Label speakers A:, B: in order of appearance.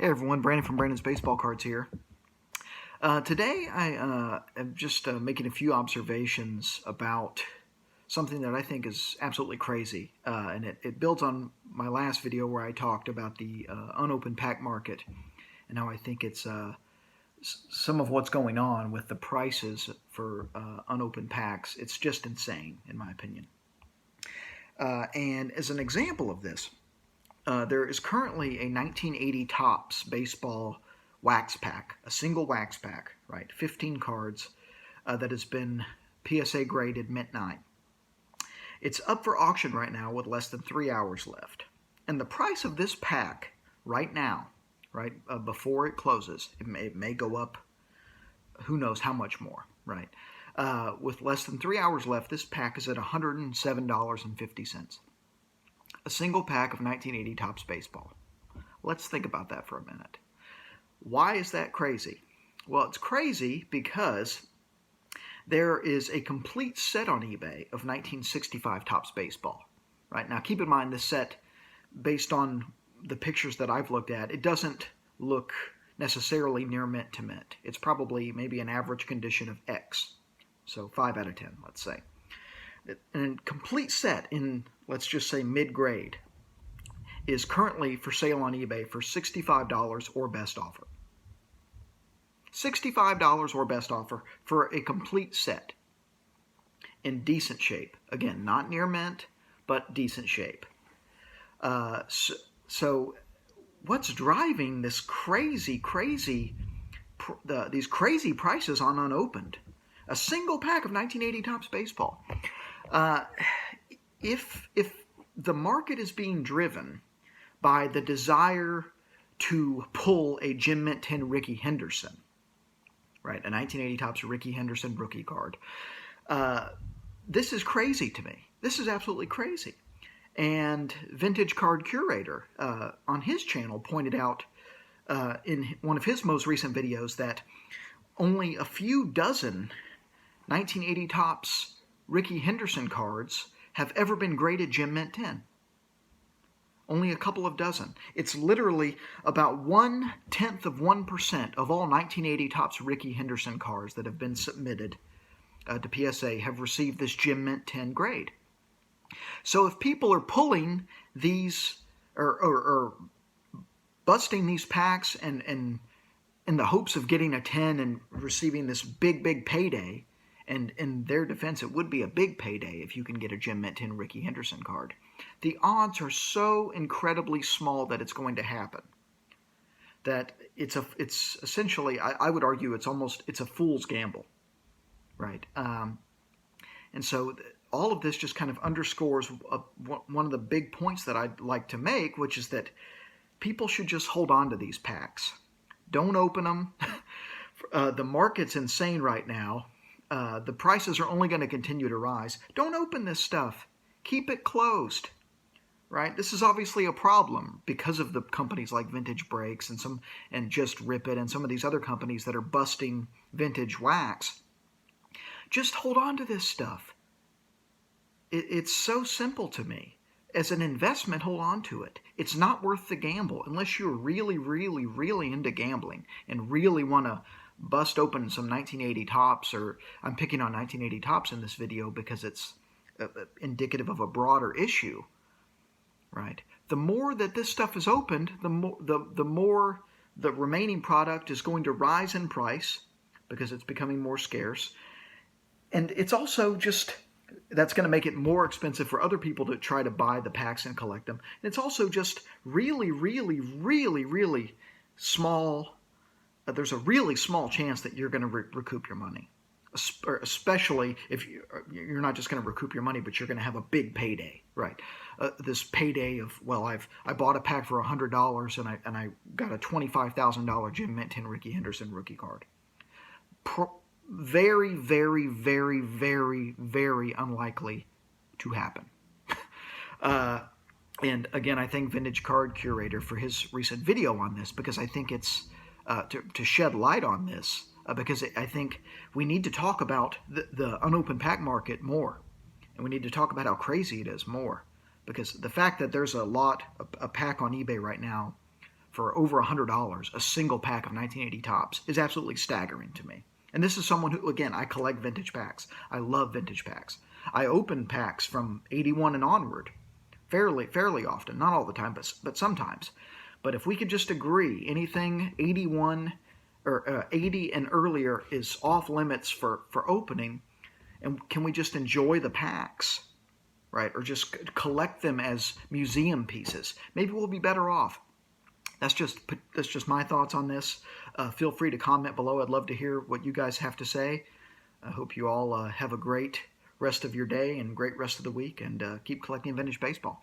A: Hey everyone, Brandon from Brandon's Baseball Cards here. Today I am just making a few observations about something that I think is absolutely crazy. And it builds on my last video where I talked about the unopened pack market and how I think it's some of what's going on with the prices for unopened packs. It's just insane, in my opinion. And as an example of this, there is currently a 1980 Topps baseball wax pack, a single wax pack, right? 15 cards that has been PSA graded mint 9. It's up for auction right now with less than 3 hours left. And the price of this pack right now, right, before it closes, it may go up who knows how much more, right? With less than 3 hours left, this pack is at $107.50. A single pack of 1980 Topps baseball. Let's think about that for a minute. Why is that crazy? Well, it's crazy because there is a complete set on eBay of 1965 Topps baseball. Right now, keep in mind this set, based on the pictures that I've looked at, it doesn't look necessarily near mint to mint. It's probably maybe an average condition of X, so 5 out of 10, let's say. A complete set in, let's just say, mid-grade is currently for sale on eBay for $65 or best offer. $65 or best offer for a complete set in decent shape. Again, not near mint, but decent shape. So what's driving this these crazy prices on unopened? A single pack of 1980 Topps baseball. If the market is being driven by the desire to pull a Gem Mint 10 Rickey Henderson, right, a 1980 Topps Rickey Henderson rookie card, this is crazy to me. This is absolutely crazy. And Vintage Card Curator on his channel pointed out in one of his most recent videos that only a few dozen 1980 Topps Rickey Henderson cards have ever been graded Gem Mint 10. Only a couple of dozen. It's literally about 0.1% of all 1980 Topps Rickey Henderson cards that have been submitted to PSA have received this Gem Mint 10 grade. So if people are pulling these or busting these packs and in the hopes of getting a 10 and receiving this big payday, and in their defense, it would be a big payday if you can get a Gem Mint 10 Rickey Henderson card. The odds are so incredibly small that it's going to happen that it's essentially, I would argue, it's a fool's gamble, right? And so all of this just kind of underscores one of the big points that I'd like to make, which is that people should just hold on to these packs. Don't open them. The market's insane right now. The prices are only going to continue to rise. Don't open this stuff. Keep it closed, right? This is obviously a problem because of the companies like Vintage Breaks and Just Rip It and some of these other companies that are busting vintage wax. Just hold on to this stuff. It's so simple to me. As an investment, hold on to it. It's not worth the gamble unless you're really into gambling and really want to bust open some 1980 Topps, or I'm picking on 1980 Topps in this video because it's indicative of a broader issue, right? The more that this stuff is opened, the more the remaining product is going to rise in price because it's becoming more scarce. And it's also just, that's going to make it more expensive for other people to try to buy the packs and collect them. And it's also just really small. There's a really small chance that you're going to recoup your money, especially if you're not just going to recoup your money, but you're going to have a big payday, right? This payday of, well, I bought a pack for $100 and I got a $25,000 Gem Mint 10 Rickey Henderson rookie card. Very unlikely to happen. And again, I thank Vintage Card Curator for his recent video on this, because I think it's to shed light on this, because I think we need to talk about the unopened pack market more, and we need to talk about how crazy it is more, because the fact that there's a pack on eBay right now for over $100, a single pack of 1980 Topps, is absolutely staggering to me. And this is someone who, again, I collect vintage packs. I love vintage packs. I open packs from 81 and onward fairly often. Not all the time, but sometimes. But if we could just agree, anything 81 or 80 and earlier is off limits for opening, and can we just enjoy the packs, right? Or just collect them as museum pieces? Maybe we'll be better off. That's just my thoughts on this. Feel free to comment below. I'd love to hear what you guys have to say. I hope you all have a great rest of your day and great rest of the week, and keep collecting vintage baseball.